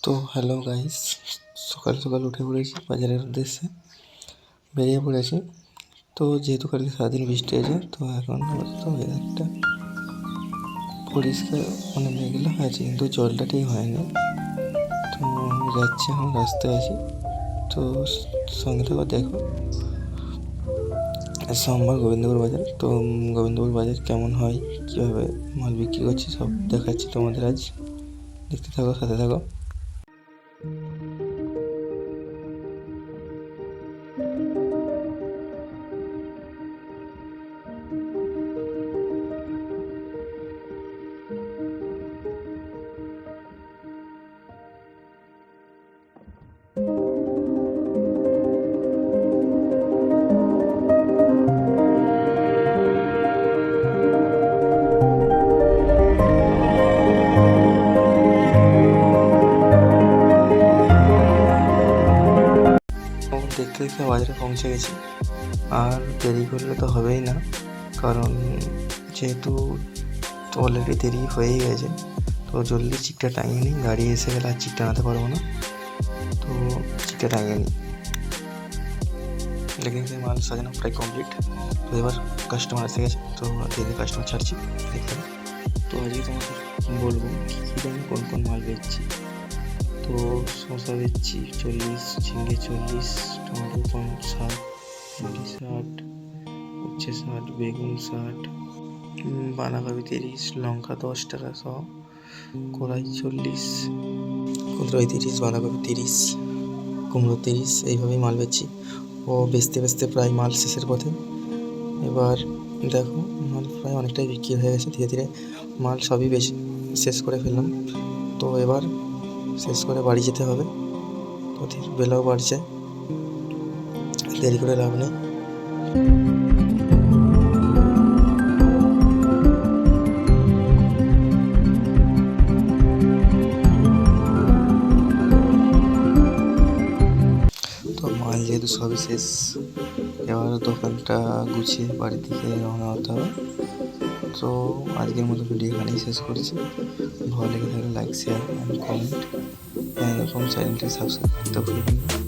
তো hello guys, সকাল সকাল উঠে পড়েছি, বাজারের উদ্দেশ্যে বেরিয়ে পড়েছি। তো যেহেতু কালকে সারাদিন বৃষ্টি আছে, তো এখন তো ওয়েদারটা পরিষ্কার মানে মেঘলা আছে, কিন্তু জলটা ঠিক হয়নি। তো যাচ্ছি, এখন রাস্তায় আছি। তো সঙ্গে থাকো, দেখো সোমবার গোবিন্দপুর বাজার। তো গোবিন্দপুর বাজার কেমন হয়, কীভাবে মাল বিক্রি করছি, সব দেখাচ্ছি তোমাদের আজ। দেখতে থাকো, সাথে থাকো। দেখতে দেখতে বাজারে পৌঁছে গেছি, আর দেরি করলে তো হবেই না, কারণ যেহেতু অলরেডি দেরি হয়েই গেছে। তো জলদি চিকটা টাঙিয়ে নিই, গাড়ি এসে গেলে আর চিক টাঙাতে পারবো না। তো চিকটা টাঙিয়ে নিই। লেগে মাল সাজানো প্রায় কমপ্লিট। তো এবার কাস্টমার এসে গেছে, তো ধীরে ধীরে কাস্টমার ছাড়ছি, দেখতে। তো আজকে তোমাদের বলবো কী কী দামে কোন কোন মাল বেচছি। তো শসা বেচছি 40, ঝিঙে 40, টমেটো 60, ভেন্ডি 60, উচ্ছে 60, বেগুন 60, বাঁধাকপি 30, লঙ্কা 10 টাকা শ, কড়াই 40, কুঁদরাই 30, বাঁধাকপি 30, কুমড়ো 30, এইভাবেই মাল বেচছি। ও বেচতে বেচতে প্রায় মাল শেষের পথে। এবার দেখো, মাল প্রায় অনেকটাই বিক্রি হয়ে গেছে, ধীরে ধীরে মাল সবই বেশি শেষ করে ফেললাম। তো এবার শেষ করে বাড়ি যেতে হবে। তো বেলাও বাড়ছে, দেরি করে লাভ নেই। তো মাল যেহেতু সবই শেষ, এবার দোকানটা গুছিয়ে বাড়ির দিকে রওনা হতে হবে। তো আজকের মতো ভিডিও এখানেই শেষ করছি। ভালো লেগে থাকলে লাইক, শেয়ার অ্যান্ড কমেন্ট, এরকম চ্যানেলটি সাবস্ক্রাইব করতে ভুলবেন না।